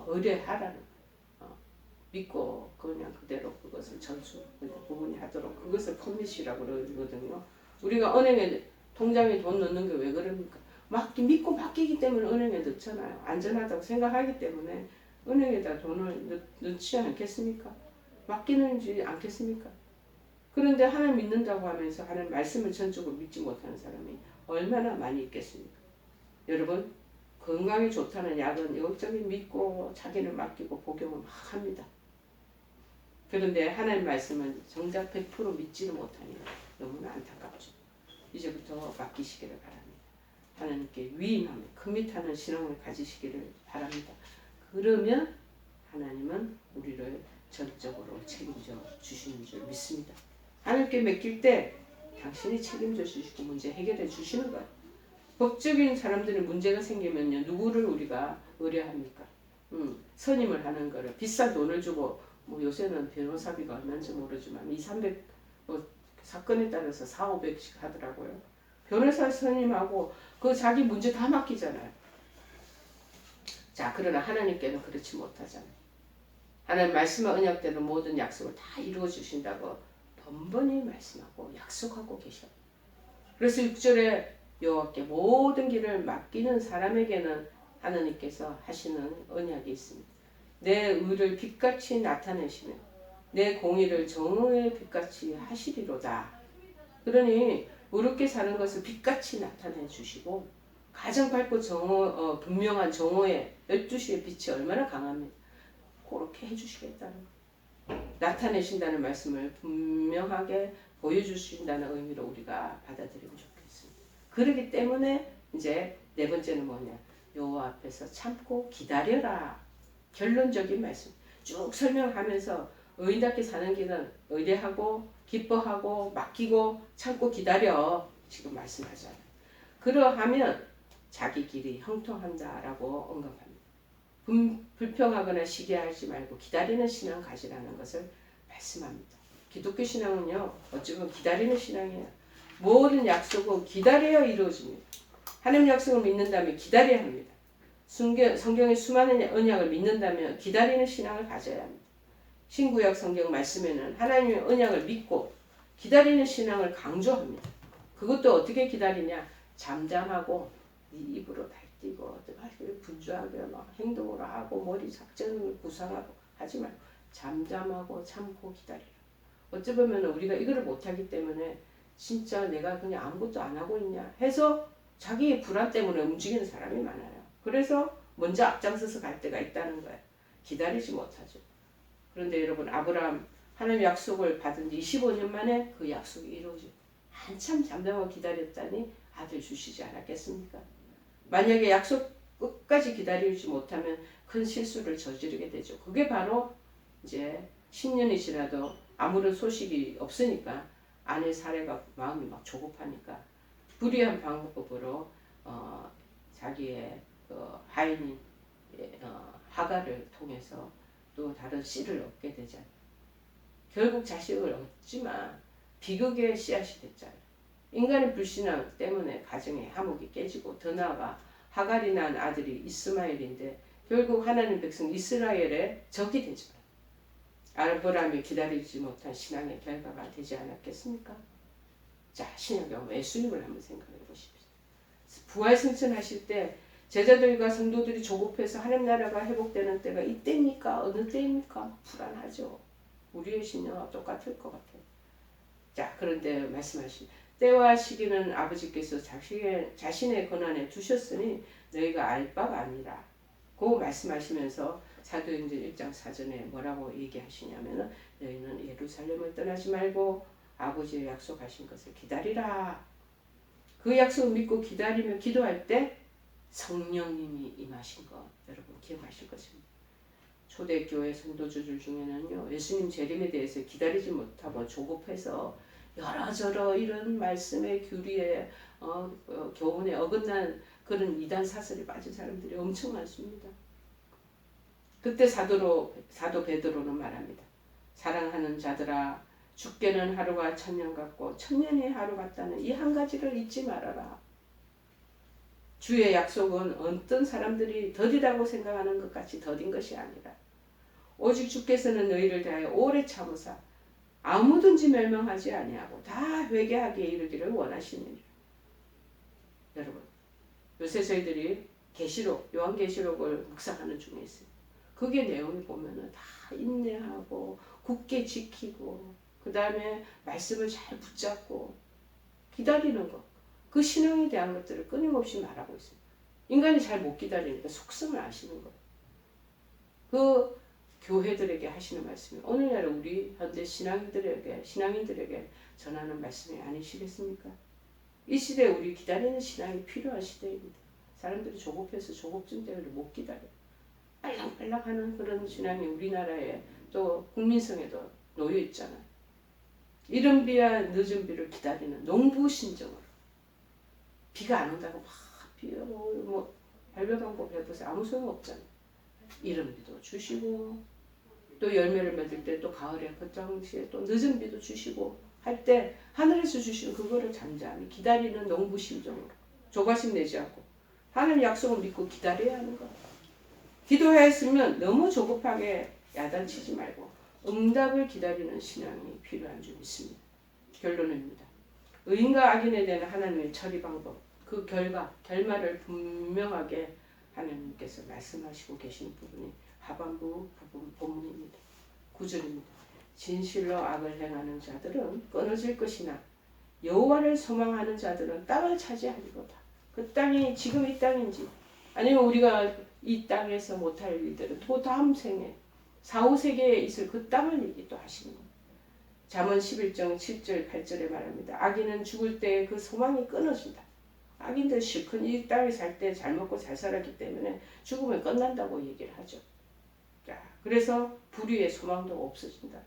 의뢰하라는 거예요. 믿고 그냥 그대로 그것을 그분이 하도록 그것을 커밋이라고 그러거든요. 우리가 은행에 통장에 돈 넣는 게 왜 그럽니까? 믿고 맡기기 때문에 은행에 넣잖아요. 안전하다고 생각하기 때문에 은행에다 돈을 넣지 않겠습니까? 맡기는지 않겠습니까? 그런데 하나님 믿는다고 하면서 하나님 말씀을 전적으로 믿지 못하는 사람이 얼마나 많이 있겠습니까? 여러분, 건강에 좋다는 약은 여기저기 믿고 자기를 맡기고 복용을 막 합니다. 그런데 하나님 말씀은 정작 100% 믿지를 못하니 너무나 안타깝죠. 이제부터 맡기시기를 바랍니다. 하나님께 위임하며 커밋하는 신앙을 가지시기를 바랍니다. 그러면 하나님은 우리를 전적으로 책임져 주시는 줄 믿습니다. 하나님께 맡길 때 당신이 책임져 주시고 문제 해결해 주시는 거예요. 법적인 사람들이 문제가 생기면요, 누구를 우리가 의뢰합니까? 선임을 하는 거를 비싼 돈을 주고 요새는 변호사비가 얼마인지 모르지만 200, 300 사건에 따라서 400~500씩 하더라고요. 변호사 선임하고 그 자기 문제 다 맡기잖아요. 자, 그러나 하나님께는 그렇지 못하잖아요. 하나님 말씀과 언약대로 모든 약속을 다 이루어 주신다고 번번이 말씀하고 약속하고 계셔. 그래서 6절에 여호와께 모든 길을 맡기는 사람에게는 하나님께서 하시는 언약이 있습니다. 내 의를 빛같이 나타내시며 내 공의를 정오의 빛같이 하시리로다. 그러니 의롭게 사는 것을 빛같이 나타내 주시고 가장 밝고 분명한 정오의 12시의 빛이 얼마나 강합니까? 그렇게 해주시겠다는 거. 나타내신다는 말씀을 분명하게 보여주신다는 의미로 우리가 받아들이면 좋겠습니다. 그렇기 때문에 이제 네 번째는 뭐냐? 여호와 앞에서 참고 기다려라. 결론적인 말씀. 쭉 설명하면서 의인답게 사는 길은 의뢰하고 기뻐하고 맡기고 참고 기다려. 지금 말씀하잖아요. 그러하면 자기 길이 형통한다라고 언급합니다. 불평하거나 시기하지 말고 기다리는 신앙 가지라는 것을 말씀합니다. 기독교 신앙은요, 어찌보면 기다리는 신앙이에요. 모든 약속은 기다려야 이루어집니다. 하나님 약속을 믿는다면 기다려야 합니다. 성경의 수많은 언약을 믿는다면 기다리는 신앙을 가져야 합니다. 신구약 성경 말씀에는 하나님의 언약을 믿고 기다리는 신앙을 강조합니다. 그것도 어떻게 기다리냐? 잠잠하고 네 입으로 달뛰고 분주하게 막 행동으로 하고 머리 작전을 구상하고 하지 말고 잠잠하고 참고 기다려요. 어찌 보면 우리가 이거를 못하기 때문에 진짜 내가 그냥 아무것도 안 하고 있냐 해서 자기의 불안 때문에 움직이는 사람이 많아요. 그래서 먼저 앞장서서 갈 때가 있다는 거예요. 기다리지 못하죠. 그런데 여러분, 아브라함 하나님의 약속을 받은 지 25년 만에 그 약속이 이루어지고 한참 잠잠하고 기다렸다니 아들 주시지 않았겠습니까? 만약에 약속 끝까지 기다리지 못하면 큰 실수를 저지르게 되죠. 그게 바로 이제 10년이 지나도 아무런 소식이 없으니까 아내 사례가 마음이 막 조급하니까 불의한 방법으로 자기의 하인인 하가를 통해서 또 다른 씨를 얻게 되잖아요. 결국 자식을 얻지만 비극의 씨앗이 됐잖아요. 인간의 불신앙 때문에 가정의 화목이 깨지고 더 나아가 하갈이 낳은 아들이 이스마엘인데 결국 하나님 백성 이스라엘의 적이 되죠. 아브라함이 기다리지 못한 신앙의 결과가 되지 않았겠습니까? 자, 신약의 예수님을 한번 생각해 보십시오. 부활 승천하실 때 제자들과 성도들이 조급해서 하나님 나라가 회복되는 때가 이때입니까? 어느 때입니까? 불안하죠. 우리의 신앙과 똑같을 것 같아요. 자, 그런데 말씀하신 때와 시기는 아버지께서 자신의 권한에 두셨으니 너희가 알 바가 아니라 고 말씀하시면서 사도행전 1장 4절에 뭐라고 얘기하시냐면 너희는 예루살렘을 떠나지 말고 아버지의 약속하신 것을 기다리라. 그 약속을 믿고 기다리며 기도할 때 성령님이 임하신 것 여러분 기억하실 것입니다. 초대교회 선도주들 중에는요, 예수님 재림에 대해서 기다리지 못하고 조급해서 여러저러 이런 말씀의 교리에 교훈에 어긋난 그런 이단 사설에 빠진 사람들이 엄청 많습니다. 그때 사도 베드로는 말합니다. 사랑하는 자들아, 죽게는 하루가 1000년 같고 1000년이 하루 같다는 이 한 가지를 잊지 말아라. 주의 약속은 어떤 사람들이 더디다고 생각하는 것 같이 더딘 것이 아니라 오직 주께서는 너희를 대하여 오래 참으사 아무든지 멸망하지 아니하고 다 회개하기에 이르기를 원하시느니라. 여러분, 요새 저희들이 계시록, 요한계시록을 묵상하는 중에 있어요. 그게 내용이 보면은 다 인내하고 굳게 지키고 그 다음에 말씀을 잘 붙잡고 기다리는 것. 그 신앙에 대한 것들을 끊임없이 말하고 있습니다. 인간이 잘 못 기다리니까 속성을 아시는 거예요. 그 교회들에게 하시는 말씀이 오늘날 우리 현대 신앙인들에게 전하는 말씀이 아니시겠습니까? 이 시대에 우리 기다리는 신앙이 필요한 시대입니다. 사람들이 조급해서 조급증 때문에 못 기다려요. 빨랑빨랑 하는 그런 신앙이 우리나라에 또 국민성에도 놓여 있잖아요. 이른 비와 늦은 비를 기다리는 농부신정으로 비가 안 온다고 막 뭐 발별 방법 해보세요. 아무 소용 없잖아요. 이른 비도 주시고 또 열매를 맺을 때 또 가을에 그 당시에 또 늦은 비도 주시고 할 때 하늘에서 주시는 그거를 잠잠히 기다리는 농부심정으로 조바심 내지 않고 하나님 약속을 믿고 기다려야 하는 거예요. 기도했으면 너무 조급하게 야단치지 말고 응답을 기다리는 신앙이 필요한 줄 믿습니다. 결론입니다. 의인과 악인에 대한 하나님의 처리 방법, 그 결말을 분명하게 하나님께서 말씀하시고 계신 부분이 하반부 본문입니다. 9절입니다. 진실로 악을 행하는 자들은 끊어질 것이나 여호와를 소망하는 자들은 땅을 차지하리로다. 그 땅이 지금 이 땅인지 아니면 우리가 이 땅에서 못할 일들은 또 다음 생에 4, 5세기에 있을 그 땅을 얘기도 하시는 겁니다. 잠언 11장 7절 8절에 말합니다. 악인은 죽을 때 그 소망이 끊어진다. 악인들 실컷 이 땅에 살 때 잘 먹고 잘 살았기 때문에 죽으면 끝난다고 얘기를 하죠. 자, 그래서 불의의 소망도 없어진다.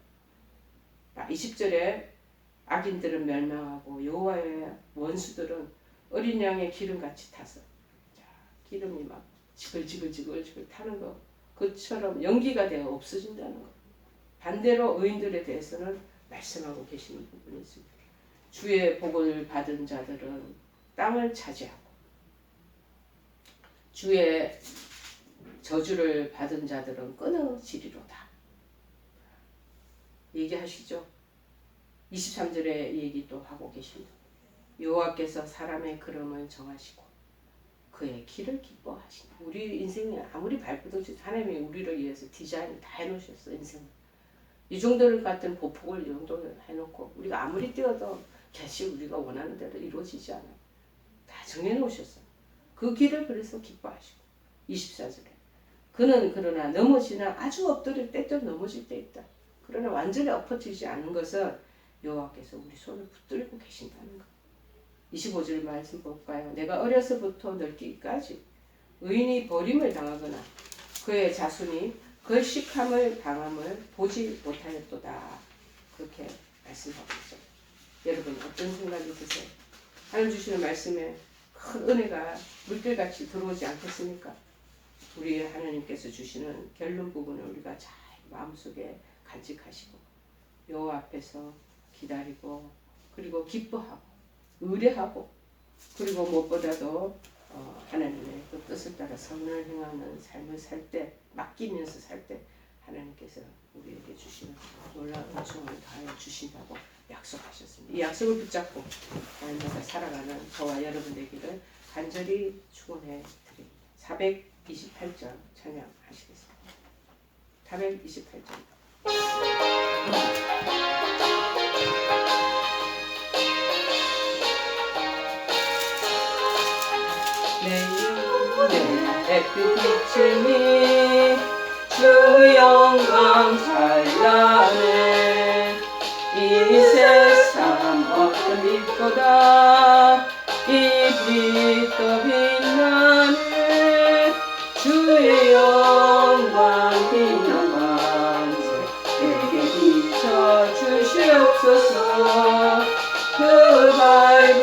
20절에 악인들은 멸망하고 여호와의 원수들은 어린 양의 기름같이 타서 자, 기름이 막 지글지글 타는 거 그처럼 연기가 되어 없어진다는 거. 반대로 의인들에 대해서는 말씀하고 계시는 부분이 있습니다. 주의 복을 받은 자들은 땅을 차지하고 주의 저주를 받은 자들은 끊어지리로다. 얘기하시죠. 23절에 얘기도 하고 계십니다. 여호와께서 사람의 걸음을 정하시고 그의 길을 기뻐하시니 우리 인생이 아무리 발버둥치 하나님이 우리를 위해서 디자인 다 해놓으셨어. 인생 이 정도를 같은 보폭을 이 정도를 해놓고 우리가 아무리 뛰어도 개시 우리가 원하는 대로 이루어지지 않아요. 다 정해놓으셨어요. 그 길을 그래서 기뻐하시고 24절에 그는 그러나 넘어지나 아주 엎드릴 때도 넘어질 때 있다. 그러나 완전히 엎어지지 않은 것은 여호와께서 우리 손을 붙들고 계신다는 것. 25절 말씀 볼까요? 내가 어려서부터 늙기까지 의인이 버림을 당하거나 그의 자손이 걸식함을 당함을 보지 못하였도다. 그렇게 말씀하고 있죠. 여러분 어떤 생각이 드세요? 하나님 주시는 말씀에 큰 은혜가 물결같이 들어오지 않겠습니까? 우리 하나님께서 주시는 결론 부분을 우리가 잘 마음속에 간직하시고 여호와 앞에서 기다리고 그리고 기뻐하고 의뢰하고 그리고 무엇보다도 하나님의 그 뜻을 따라 선을 행하는 삶을 살 때 맡기면서 살 때 하나님께서 우리에게 주시는 놀라운 은총을 다해 주신다고 약속하셨습니다. 이 약속을 붙잡고 날마다 살아가는 저와 여러분 되기를 간절히 축원해 드립니다. 428절 찬양하시겠습니다. 428절 내 빛이니 주 영광 찬란해 이 세상 어떤 빛보다 이 빛 더 빛나네 주의 영광 빛난 광채 내게 비춰 주시옵소서 그 밝은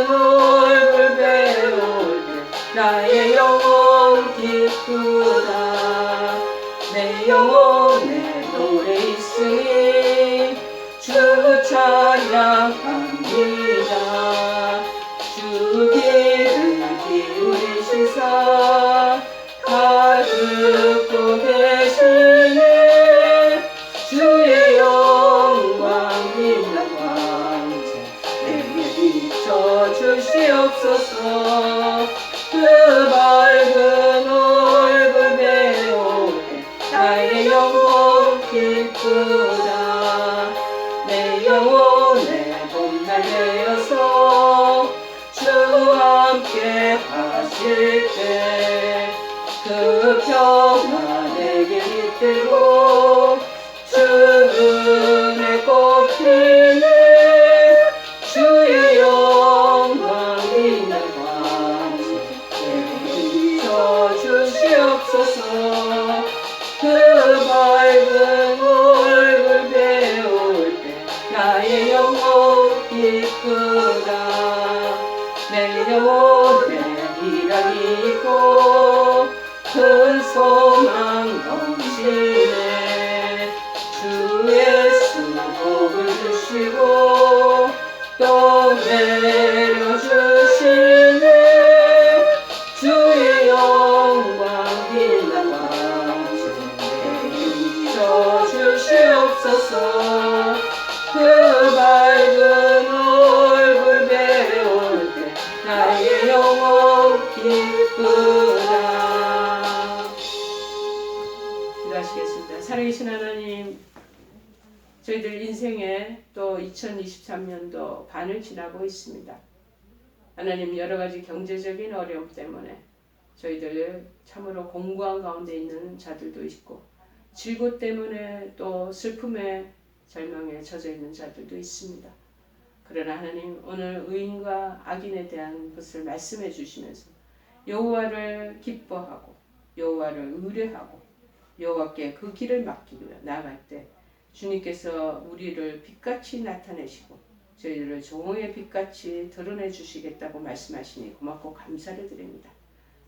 얼굴 배울 때 나의 영혼 기쁘다 내 영혼에 노래 있으니 주 찬양합니다 주 귀를 기울이시사 다 듣고 계시네 주의 영광 빛난 광채 내게 비춰 주시옵소서 그 밝은 얼굴 배울 때 나의 영혼 기쁘다 내 영혼의 봄날 되어서 주와 함께 하실 때 그 평화 내게 깃들고 주 은혜 꽃피네 주의 영광 빛난 광채 내게 비춰 주시옵소서 그 밝은 얼굴 배울 때 나의 영혼 기쁘다 내 영혼에 희락이 있고 큰 소망 넘치네 주 예수 복을 주시고 내려주시네. 주의 영광 빛난 왕께 비춰주시옵소서. 그 밝은 얼굴 배울 때 나의 영혼 기쁘다. 기도하시겠습니다. 살아계신 하나님, 저희들 인생에 또 2023년도 반을 지나고 있습니다. 하나님, 여러 가지 경제적인 어려움 때문에 저희들 참으로 공고한 가운데 있는 자들도 있고, 질고 때문에 또 슬픔에 절망에 젖어 있는 자들도 있습니다. 그러나 하나님, 오늘 의인과 악인에 대한 것을 말씀해 주시면서 여호와를 기뻐하고 여호와를 의뢰하고 여호와께 그 길을 맡기고 나아갈 때 주님께서 우리를 빛같이 나타내시고 저희들을 종의 빛같이 드러내 주시겠다고 말씀하시니 고맙고 감사를 드립니다.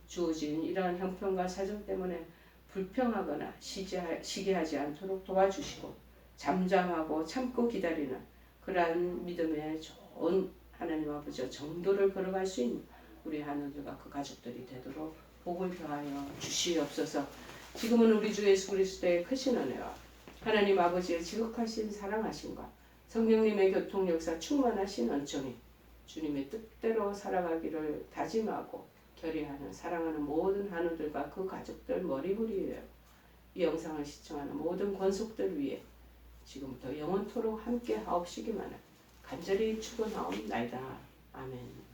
주어진 이러한 형편과 사정 때문에 불평하거나 시기하지 않도록 도와주시고 잠잠하고 참고 기다리는 그러한 믿음의 좋은 하나님 아버지 정도를 걸어갈 수 있는 우리 하나님과 그 가족들이 되도록 복을 더하여 주시옵소서. 지금은 우리 주 예수 그리스도의 크신 은혜와 하나님 아버지의 지극하신 사랑하심과 성령님의 교통 역사 충만하신 은총이 주님의 뜻대로 살아가기를 다짐하고 결의하는 사랑하는 모든 한우들과 그 가족들 머리부리 위에 이 영상을 시청하는 모든 권속들 위에 지금부터 영원토록 함께 하옵시기만을 간절히 축원하옵나이다. 아멘.